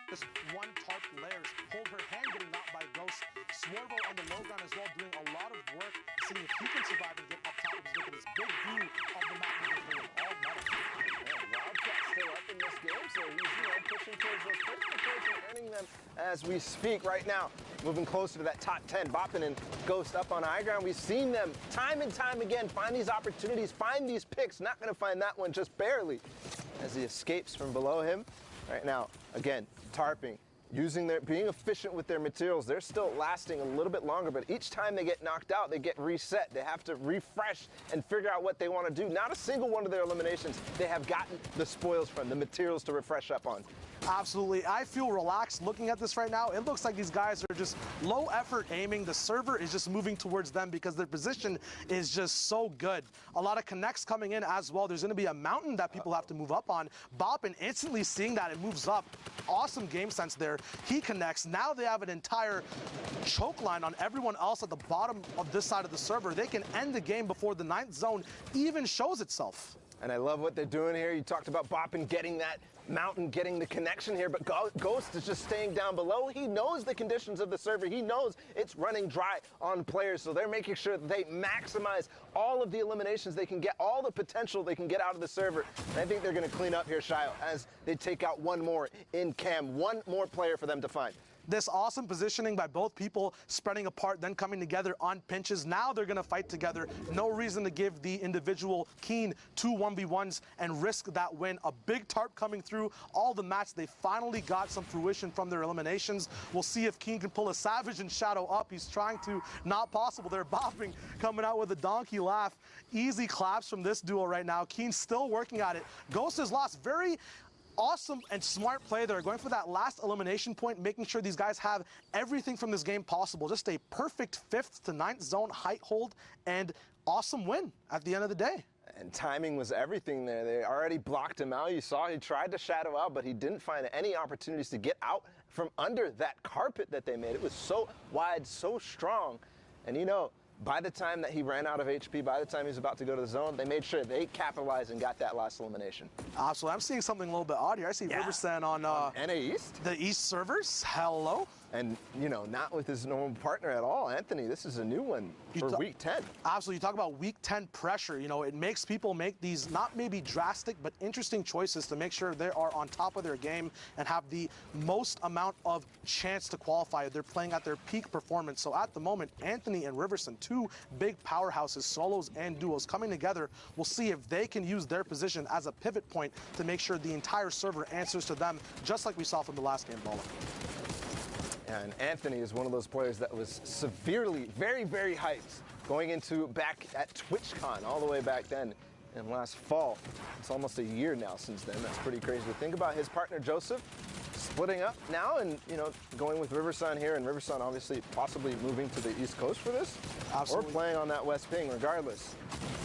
This one tarp layers, hold her hand getting knocked by Ghost. Swervo on the low ground as well, doing a lot of work, seeing if he can survive and get up top. Just look at this big view of the map moving forward. All metal. Wildcat's still up in this game, so he's pushing towards those critical points and earning them as we speak right now. Moving closer to that top 10, Boppin and Ghost up on high ground. We've seen them time and time again find these opportunities, find these picks. Not going to find that one, just barely, as he escapes from below him. Right now, again, tarping, being efficient with their materials. They're still lasting a little bit longer, but each time they get knocked out, they get reset. They have to refresh and figure out what they want to do. Not a single one of their eliminations they have gotten the spoils from, the materials to refresh up on. Absolutely. I feel relaxed looking at this right now. It looks like these guys are just low effort aiming. The server is just moving towards them because their position is just so good. A lot of connects coming in as well. There's going to be a mountain that people have to move up on. Boppin instantly seeing that and moves up. Awesome game sense there. He connects. Now they have an entire choke line on everyone else at the bottom of this side of the server. They can end the game before the 9th zone even shows itself. And I love what they're doing here. You talked about Boppin getting that mountain, getting the connection here, but Ghost is just staying down below. He knows the conditions of the server. He knows it's running dry on players, so they're making sure that they maximize all of the eliminations they can get, all the potential they can get out of the server. And I think they're going to clean up here, Shio, as they take out one more in Cam, one more player for them to find. This awesome positioning by both people, spreading apart, then coming together on pinches. Now they're going to fight together. No reason to give the individual Keen 2 1v1s and risk that win. A big tarp coming through all the match. They finally got some fruition from their eliminations. We'll see if Keen can pull a Savage and Shadow up. He's trying to. Not possible. They're bopping, coming out with a donkey laugh. Easy claps from this duo right now. Keen still working at it. Ghost has lost. Very awesome and smart play. They're going for that last elimination point, making sure these guys have everything from this game possible. Just a perfect 5th to 9th zone height hold and awesome win at the end of the day. And timing was everything there. They already blocked him out. You saw he tried to shadow out, but he didn't find any opportunities to get out from under that carpet that they made. It was so wide, so strong. And by the time that he ran out of HP, by the time he was about to go to the zone, they made sure they capitalized and got that last elimination. So I'm seeing something a little bit odd here. I see Riversan on NA East. The East servers. Hello. And, not with his normal partner at all. Anthony, this is a new one for Week 10. Absolutely. You talk about Week 10 pressure. It makes people make these not maybe drastic, but interesting choices to make sure they are on top of their game and have the most amount of chance to qualify. They're playing at their peak performance. So at the moment, Anthony and Riverson, two big powerhouses, solos and duos, coming together. We'll see if they can use their position as a pivot point to make sure the entire server answers to them, just like we saw from the last game, Bala. And Anthony is one of those players that was severely, very, very hyped going into back at TwitchCon all the way back then in last fall. It's almost a year now since then. That's pretty crazy to think about. His partner Joseph splitting up now and, going with Riversun here, and Riversun obviously possibly moving to the East Coast for this. Absolutely. Or playing on that West Ping regardless.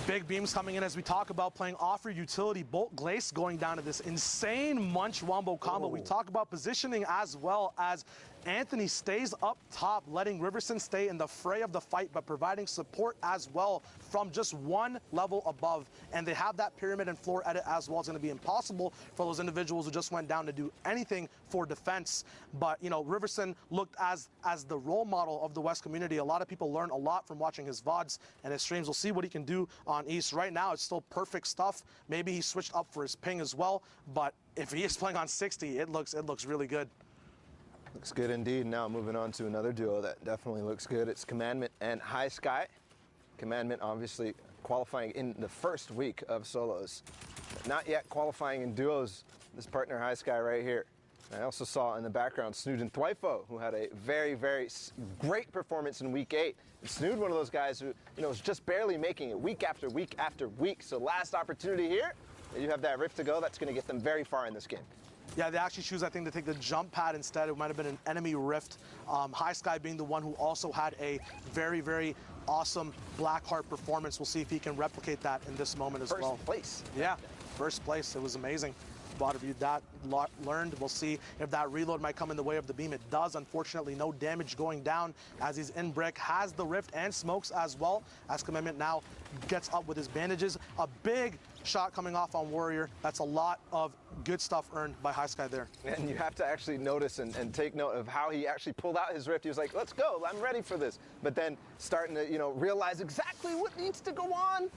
Big beams coming in as we talk about playing offer utility. Bolt Glace going down to this insane Munch Wombo combo. We talk about positioning as well as Anthony stays up top, letting Riverson stay in the fray of the fight, but providing support as well from just one level above. And they have that pyramid and floor edit as well. It's going to be impossible for those individuals who just went down to do anything for defense. But, Riverson looked as the role model of the West community. A lot of people learn a lot from watching his VODs and his streams. We'll see what he can do on East. Right now, it's still perfect stuff. Maybe he switched up for his ping as well. But if he is playing on 60, it looks really good. Looks good indeed. Now moving on to another duo that definitely looks good. It's Commandment and High Sky. Commandment obviously qualifying in the first week of solos. Not yet qualifying in duos. This partner High Sky right here. I also saw in the background Snood and Thwifo, who had a very, very great performance in Week 8. And Snood, one of those guys who, was just barely making it week after week after week. So last opportunity here, you have that rift to go. That's going to get them very far in this game. Yeah, they actually choose, I think, to take the jump pad instead. It might have been an enemy rift. High Sky being the one who also had a very, very awesome Blackheart performance. We'll see if he can replicate that in this moment as well. First place. Yeah, first place. It was amazing. water view that learned. We'll see if that reload might come in the way of the beam. It does. Unfortunately, no damage going down as he's in brick. Has the rift and smokes as well, as Commandment now gets up with his bandages. A big shot coming off on Warrior. That's a lot of good stuff earned by High Sky there. And you have to actually notice and take note of how he actually pulled out his rift. He was like, let's go, I'm ready for this. But then starting to, realize exactly what needs to go on.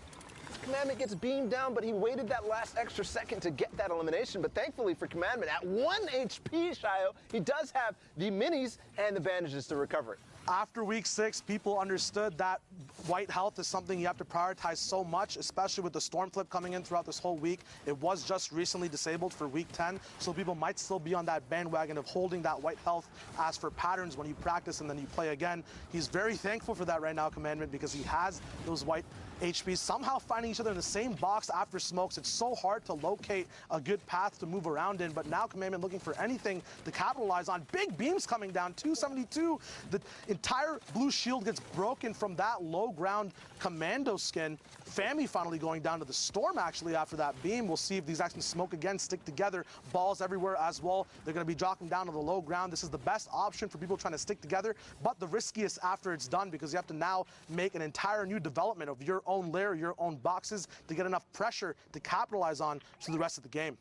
Commandment gets beamed down, but he waited that last extra second to get that elimination. But thankfully for Commandment, at 1 HP, Shio, he does have the minis and the bandages to recover it. After week 6, people understood that white health is something you have to prioritize so much, especially with the storm flip coming in throughout this whole week. It was just recently disabled for week 10, so people might still be on that bandwagon of holding that white health as for patterns when you practice and then you play again. He's very thankful for that right now, Commandment, because he has those white HPs somehow finding each other in the same box after smokes. It's so hard to locate a good path to move around in, but now Commandment looking for anything to capitalize on. Big beams coming down, 272. The entire blue shield gets broken from that low ground commando skin. Fami finally going down to the storm actually after that beam. We'll see if these guys can smoke again, stick together. Balls everywhere as well. They're going to be dropping down to the low ground. This is the best option for people trying to stick together, but the riskiest after it's done, because you have to now make an entire new development of your own layer, your own boxes to get enough pressure to capitalize on to the rest of the game.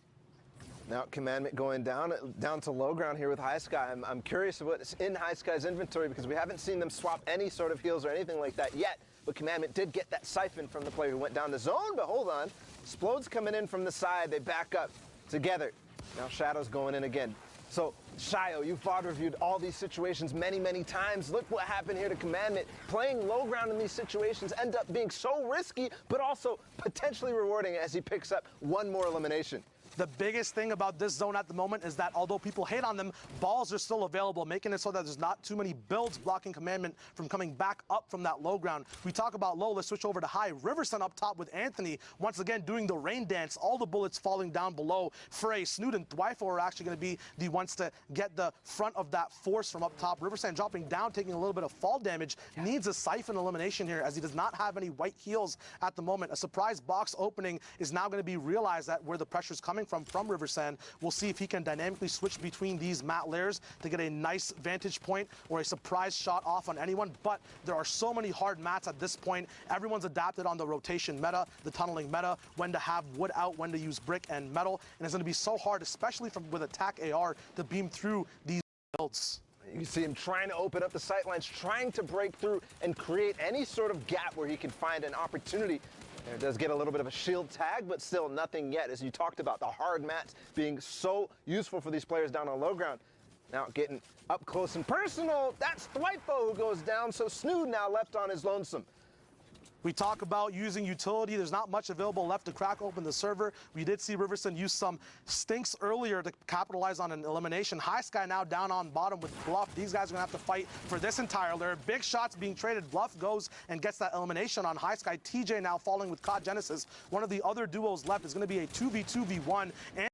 Now Commandment going down to low ground here with High Sky. I'm curious what's in High Sky's inventory, because we haven't seen them swap any sort of heals or anything like that yet. But Commandment did get that siphon from the player who went down to zone, but hold on. Explode's coming in from the side. They back up together. Now Shadow's going in again. So, Shio, you've VOD reviewed all these situations many, many times. Look what happened here to Commandment. Playing low ground in these situations end up being so risky, but also potentially rewarding as he picks up one more elimination. The biggest thing about this zone at the moment is that although people hate on them, balls are still available, making it so that there's not too many builds blocking Commandment from coming back up from that low ground. We talk about low, let's switch over to high. Riverson up top with Anthony, once again doing the rain dance, all the bullets falling down below. Frey, Snoot, and Thwyfo are actually going to be the ones to get the front of that force from up top. Riverson dropping down, taking a little bit of fall damage, needs a siphon elimination here as he does not have any white heals at the moment. A surprise box opening is now going to be realized that where the pressure is coming from Riversand. We'll see if he can dynamically switch between these mat layers to get a nice vantage point or a surprise shot off on anyone, but there are so many hard mats at this point. Everyone's adapted on the rotation meta, the tunneling meta, when to have wood out, when to use brick and metal, and it's going to be so hard, especially with attack AR, to beam through these builds. You see him trying to open up the sightlines, trying to break through and create any sort of gap where he can find an opportunity. It does get a little bit of a shield tag, but still nothing yet, as you talked about, the hard mats being so useful for these players down on low ground. Now getting up close and personal, that's Thwyfo who goes down, so Snood now left on his lonesome. We talk about using utility. There's not much available left to crack open the server. We did see Riverson use some stinks earlier to capitalize on an elimination. High Sky now down on bottom with Bluff. These guys are going to have to fight for this entire layer. Big shots being traded. Bluff goes and gets that elimination on High Sky. TJ now falling with COD Genesis. One of the other duos left is going to be a 2v2v1. And